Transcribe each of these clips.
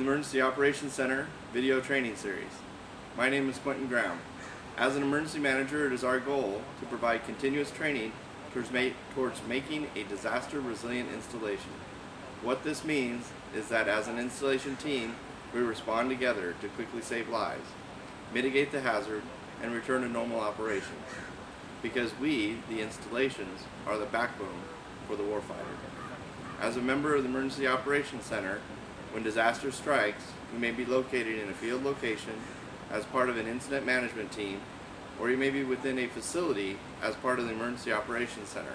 Emergency Operations Center video training series. My name is Quentin Graham. As an emergency manager, it is our goal to provide continuous training towards making a disaster resilient installation. What this means is that as an installation team, we respond together to quickly save lives, mitigate the hazard, and return to normal operations. Because we, the installations, are the backbone for the warfighter. As a member of the Emergency Operations Center, when disaster strikes, you may be located in a field location as part of an incident management team, or you may be within a facility as part of the Emergency Operations Center.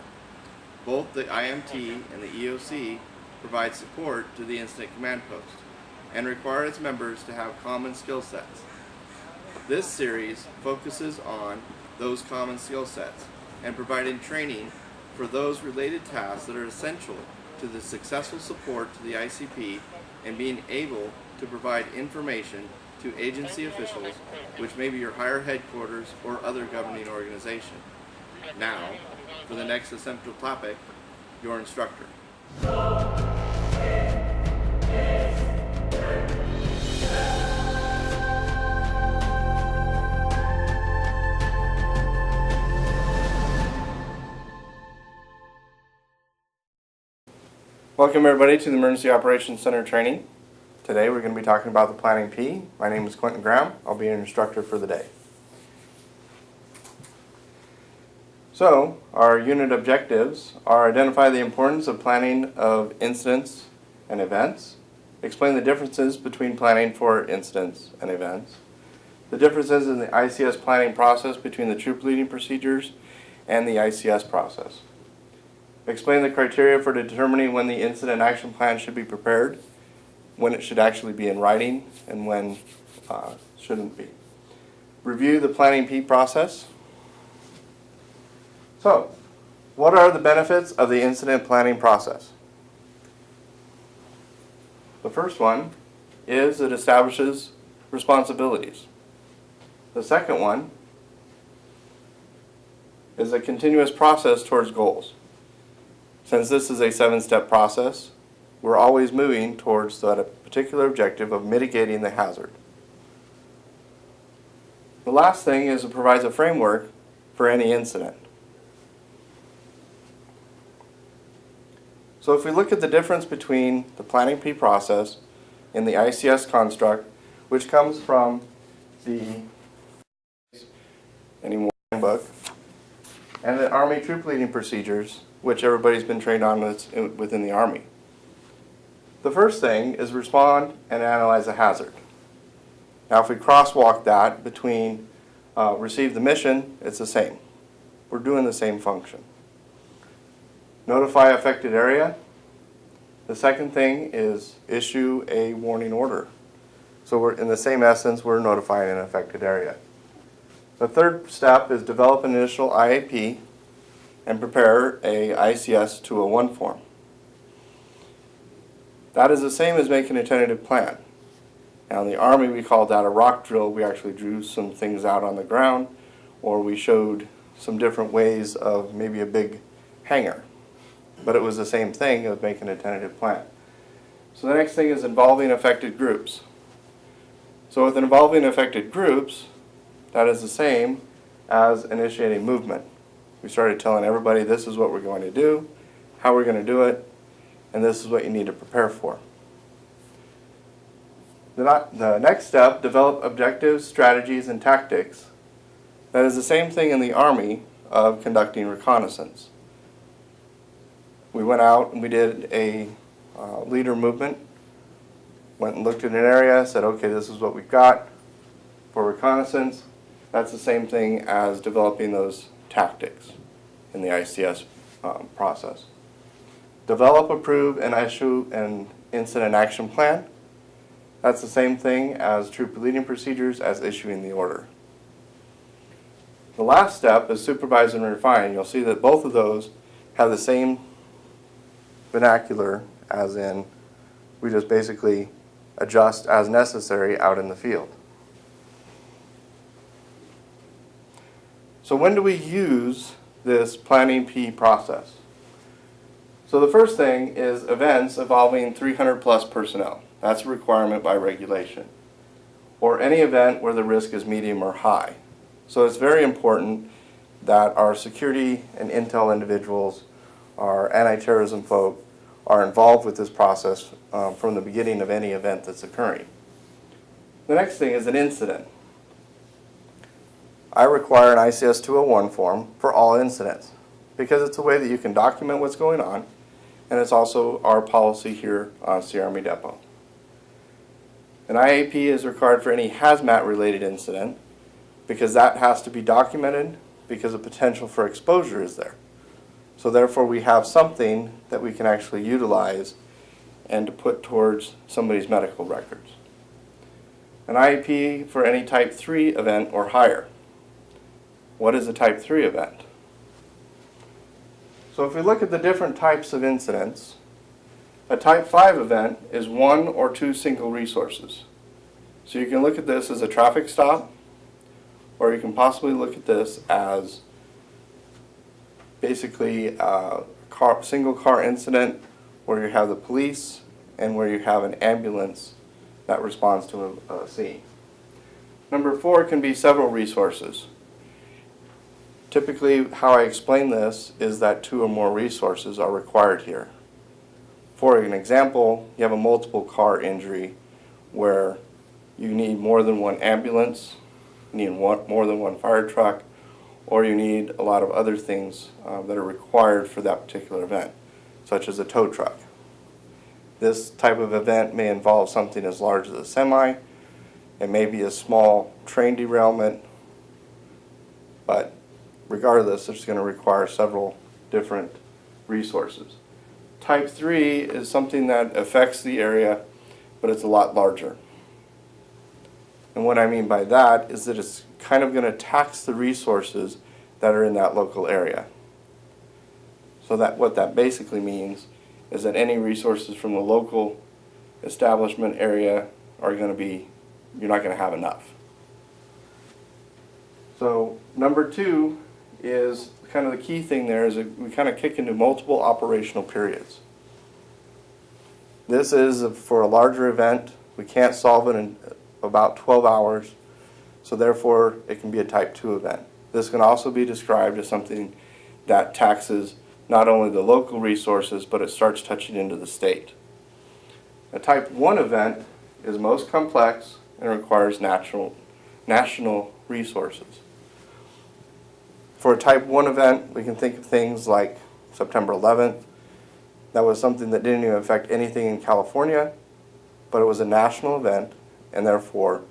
Both the IMT and the EOC provide support to the Incident Command Post and require its members to have common skill sets. This series focuses on those common skill sets and providing training for those related tasks that are essential to the successful support to the ICP and being able to provide information to agency officials, which may be your higher headquarters or other governing organization. Now, for the next essential topic, your instructor. Welcome everybody to the Emergency Operations Center training. Today we're going to be talking about the Planning P. My name is Quentin Graham. I'll be your instructor for the day. So, our unit objectives are identify the importance of planning of incidents and events, explain the differences between planning for incidents and events, the differences in the ICS planning process between the troop leading procedures and the ICS process. Explain the criteria for determining when the incident action plan should be prepared, when it should actually be in writing, and when shouldn't be. Review the Planning P process. So, what are the benefits of the incident planning process? The first one is it establishes responsibilities. The second one is a continuous process towards goals. Since this is a 7-step process, we're always moving towards that particular objective of mitigating the hazard. The last thing is it provides a framework for any incident. So if we look at the difference between the Planning P process and the ICS construct, which comes from the handbook, and the Army Troop Leading Procedures, which everybody's been trained on within the Army. The first thing is respond and analyze a hazard. Now if we crosswalk that between receive the mission, it's the same. We're doing the same function. Notify affected area. The second thing is issue a warning order. So we're in the same essence, we're notifying an affected area. The third step is develop an initial IAP and prepare a ICS 201 form. That is the same as making a tentative plan. Now in the Army we called that a rock drill. We actually drew some things out on the ground, or we showed some different ways of maybe a big hangar. But it was the same thing of making a tentative plan. So the next thing is involving affected groups. So with involving affected groups, that is the same as initiating movement. We started telling everybody this is what we're going to do, how we're going to do it, and this is what you need to prepare for. The next step, develop objectives, strategies, and tactics. That is the same thing in the Army of conducting reconnaissance. We went out and we did a leader movement, went and looked at an area, said okay, this is what we've got for reconnaissance. That's the same thing as developing those tactics in the ICS process. Develop, approve, and issue an incident action plan. That's the same thing as troop leading procedures as issuing the order. The last step is supervise and refine. You'll see that both of those have the same vernacular, as in we just basically adjust as necessary out in the field. So when do we use this Planning P process? So the first thing is events involving 300 plus personnel. That's a requirement by regulation. Or any event where the risk is medium or high. So it's very important that our security and intel individuals, our anti-terrorism folk, are involved with this process from the beginning of any event that's occurring. The next thing is an incident. I require an ICS 201 form for all incidents because it's a way that you can document what's going on, and it's also our policy here on Sierra Army Depot. An IAP is required for any hazmat related incident because that has to be documented because the potential for exposure is there. So therefore we have something that we can actually utilize and to put towards somebody's medical records. An IAP for any type 3 event or higher. What is a type 3 event? So if we look at the different types of incidents, a type 5 event is 1 or 2 single resources. So you can look at this as a traffic stop, or you can possibly look at this as basically a single car incident where you have the police and where you have an ambulance that responds to a scene. Number 4 can be several resources. Typically, how I explain this is that 2 or more resources are required here. For an example, you have a multiple car injury where you need more than one ambulance, you need more than one fire truck, or you need a lot of other things that are required for that particular event, such as a tow truck. This type of event may involve something as large as a semi. It may be a small train derailment, but regardless, it's going to require several different resources. Type 3 is something that affects the area, but it's a lot larger. And what I mean by that is that it's kind of going to tax the resources that are in that local area. So that what that basically means is that any resources from the local establishment area are going to be, you're not going to have enough. So number 2 is kind of the key thing there is that we kind of kick into multiple operational periods. This is for a larger event. We can't solve it in about 12 hours, so therefore it can be a type 2 event. This can also be described as something that taxes not only the local resources, but it starts touching into the state. A type 1 event is most complex and requires national resources. For a type 1 event, we can think of things like September 11th. That was something that didn't even affect anything in California, but it was a national event, and therefore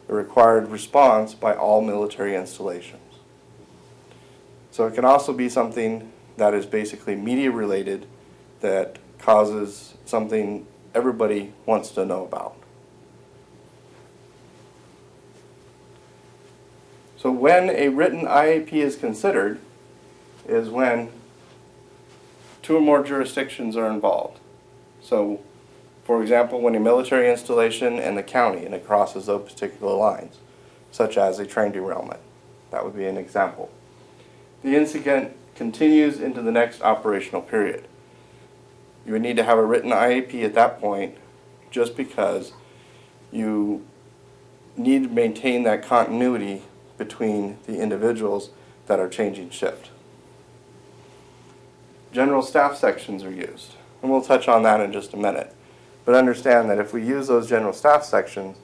it required response by all military installations. So it can also be something that is basically media related that causes something everybody wants to know about. So when a written IAP is considered is when 2 or more jurisdictions are involved. So for example, when a military installation and the county and it crosses those particular lines, such as a train derailment. That would be an example. The incident continues into the next operational period. You would need to have a written IAP at that point just because you need to maintain that continuity between the individuals that are changing shift. General staff sections are used, and we'll touch on that in just a minute. But understand that if we use those general staff sections,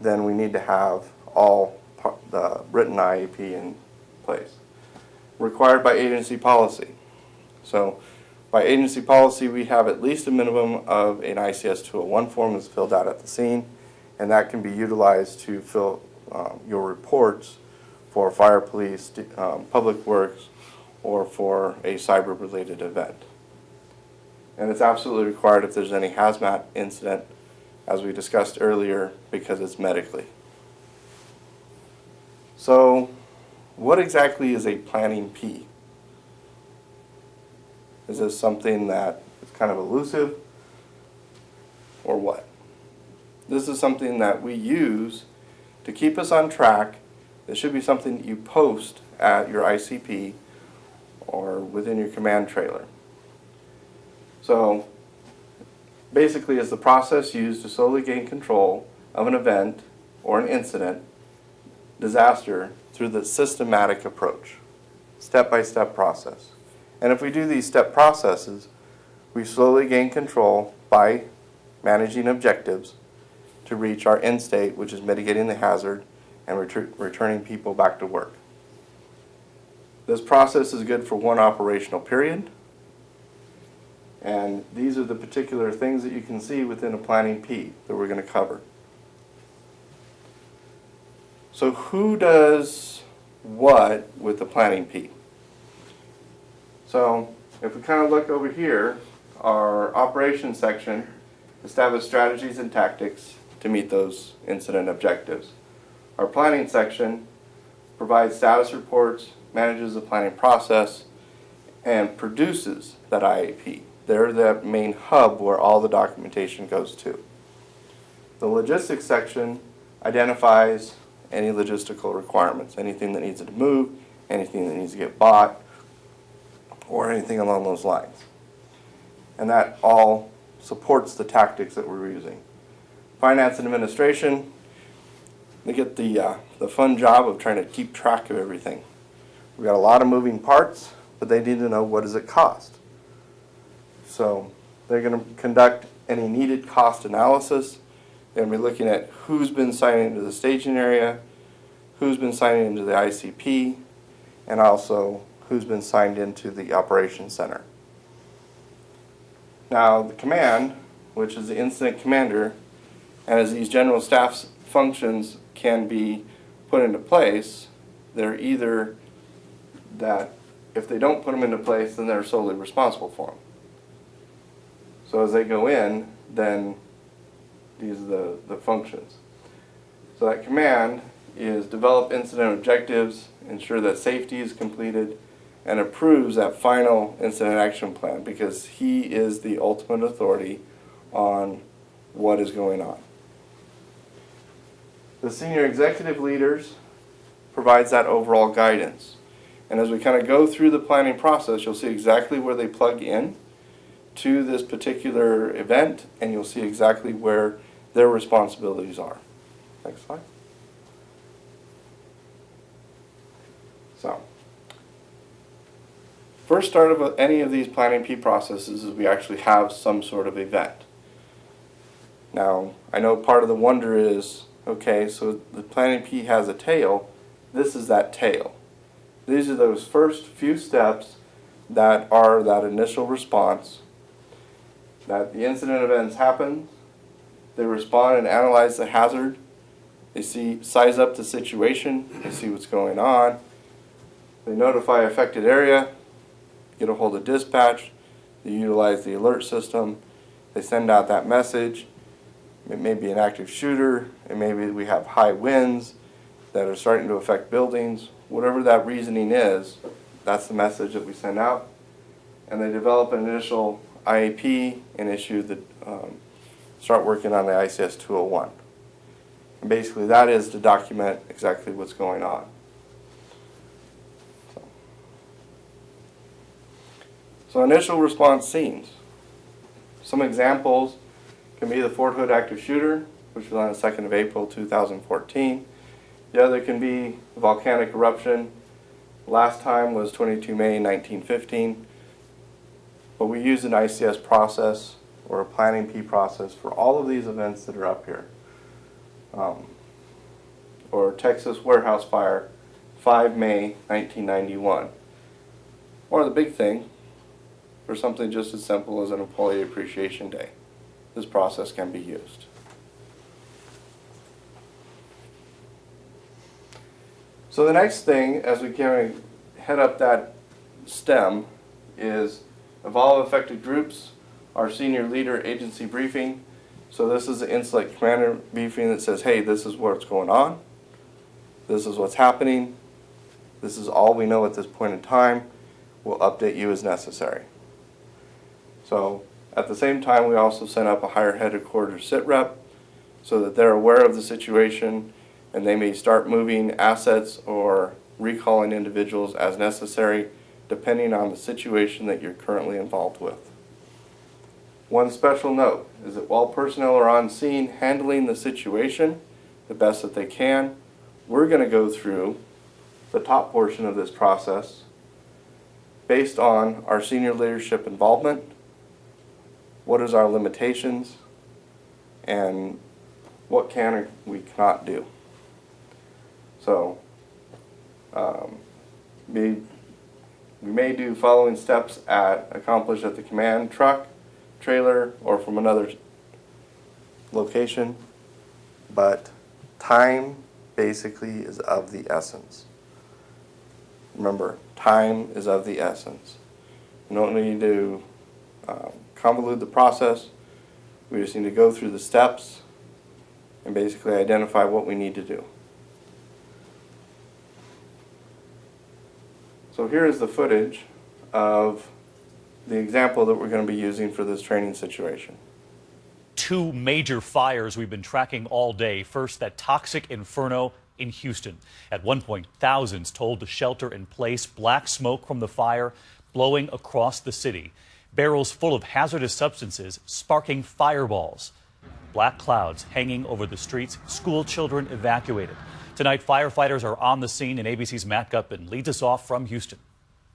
then we need to have all the written IAP in place. Required by agency policy. So by agency policy, we have at least a minimum of an ICS 201 form that's filled out at the scene, and that can be utilized to fill your reports for fire, police, public works, or for a cyber-related event. And it's absolutely required if there's any hazmat incident, as we discussed earlier, because it's medically. So, what exactly is a planning P? Is this something that is kind of elusive, or what? This is something that we use to keep us on track. This should be something that you post at your ICP or within your command trailer. So basically it's the process used to slowly gain control of an event or an incident, disaster, through the systematic approach, step-by-step process. And if we do these step processes, we slowly gain control by managing objectives to reach our end state, which is mitigating the hazard and returning people back to work. This process is good for one operational period, and these are the particular things that you can see within a planning P that we're going to cover. So who does what with the planning P? So if we kind of look over here, our operations section establishes strategies and tactics to meet those incident objectives. Our planning section provides status reports, manages the planning process, and produces that IAP. They're the main hub where all the documentation goes to. The logistics section identifies any logistical requirements, anything that needs to move, anything that needs to get bought, or anything along those lines. And that all supports the tactics that we're using. Finance and administration, they get the fun job of trying to keep track of everything. We've got a lot of moving parts, but they need to know what does it cost. So they're going to conduct any needed cost analysis. They're going to be looking at who's been signing into the staging area, who's been signing into the ICP, and also who's been signed into the operations center. Now the command, which is the incident commander, and as these general staff functions can be put into place, they're either that if they don't put them into place, then they're solely responsible for them. So as they go in, then these are the functions. So that command is develop incident objectives, ensure that safety is completed, and approves that final incident action plan because he is the ultimate authority on what is going on. The senior executive leaders provides that overall guidance. And as we kind of go through the planning process, you'll see exactly where they plug in to this particular event, and you'll see exactly where their responsibilities are. Next slide. So, first start of any of these planning P processes is we actually have some sort of event. Now, I know part of the wonder is, okay, so the planning P has a tail. This is that tail. These are those first few steps that are that initial response, that the incident events happen, they respond and analyze the hazard, they size up the situation, they see what's going on, they notify affected area, get a hold of dispatch, they utilize the alert system, they send out that message. It may be an active shooter, and maybe we have high winds that are starting to affect buildings. Whatever that reasoning is, that's the message that we send out. And they develop an initial IAP and issue start working on the ICS 201. And basically that is to document exactly what's going on. So initial response scenes. Some examples can be the Fort Hood active shooter, which was on the 2nd of April 2014. The other can be volcanic eruption. Last time was 22 May 1915. But we use an ICS process or a planning P process for all of these events that are up here. Or Texas warehouse fire, 5 May 1991. Or the big thing, for something just as simple as an Employee Appreciation Day. This process can be used. So the next thing, as we kind of head up that stem, is evolve affected groups, our senior leader agency briefing. So this is the incident commander briefing that says, hey, this is what's going on. This is what's happening. This is all we know at this point in time. We'll update you as necessary. So at the same time, we also send up a higher headquarters sit rep so that they're aware of the situation and they may start moving assets or recalling individuals as necessary depending on the situation that you're currently involved with. One special note is that while personnel are on scene handling the situation the best that they can, we're going to go through the top portion of this process based on our senior leadership involvement, what is our limitations, and what can or we cannot do. So we may do following steps accomplished at the command truck, trailer, or from another location, but time basically is of the essence. Remember, time is of the essence. We don't need to convolute the process. We just need to go through the steps and basically identify what we need to do. So here is the footage of the example that we're going to be using for this training situation. Two major fires we've been tracking all day. First, that toxic inferno in Houston. At one point, thousands told to shelter in place. Black smoke from the fire blowing across the city. Barrels full of hazardous substances sparking fireballs. Black clouds hanging over the streets. School children evacuated. Tonight, firefighters are on the scene, and ABC's Matt Gutman leads us off from Houston.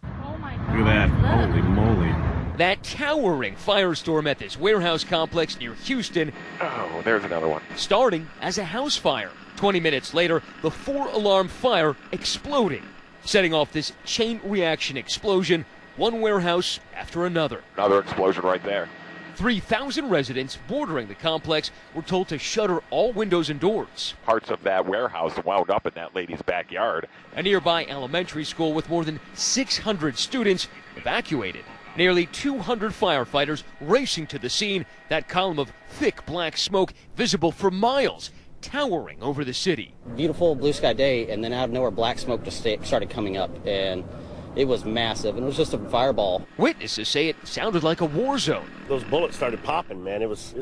Oh my God. Look at that. Holy moly. That towering firestorm at this warehouse complex near Houston. Oh, there's another one. Starting as a house fire. 20 minutes later, the 4-alarm fire exploding, setting off this chain reaction explosion, one warehouse after another. Another explosion right there. 3,000 residents bordering the complex were told to shutter all windows and doors. Parts of that warehouse wound up in that lady's backyard. A nearby elementary school with more than 600 students evacuated. Nearly 200 firefighters racing to the scene, that column of thick black smoke visible for miles, towering over the city. Beautiful blue sky day, and then out of nowhere black smoke just started coming up, and it was massive, and it was just a fireball. Witnesses say it sounded like a war zone. Those bullets started popping, man. It was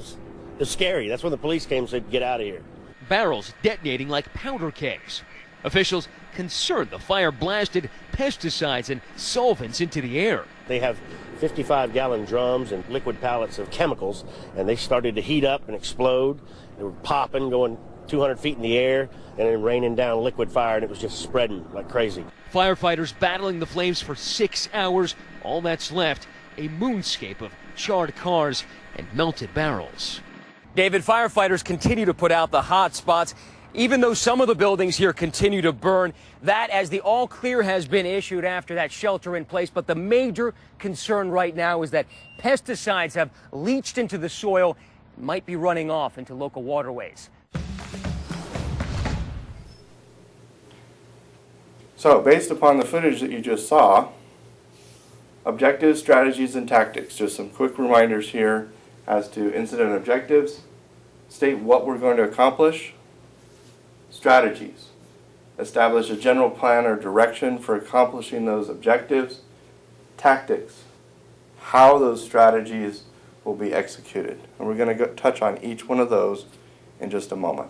scary. That's when the police came and said, get out of here. Barrels detonating like powder kegs. Officials concerned the fire blasted pesticides and solvents into the air. They have 55-gallon drums and liquid pallets of chemicals, and they started to heat up and explode. They were popping, going 200 feet in the air, and then raining down liquid fire, and it was just spreading like crazy. Firefighters battling the flames for 6 hours. All that's left, a moonscape of charred cars and melted barrels. David, firefighters continue to put out the hot spots, even though some of the buildings here continue to burn. That as the all clear has been issued after that shelter in place. But the major concern right now is that pesticides have leached into the soil, might be running off into local waterways. So, based upon the footage that you just saw, objectives, strategies, and tactics. Just some quick reminders here as to incident objectives. State what we're going to accomplish. Strategies. Establish a general plan or direction for accomplishing those objectives. Tactics. How those strategies will be executed. And we're going to touch on each one of those in just a moment.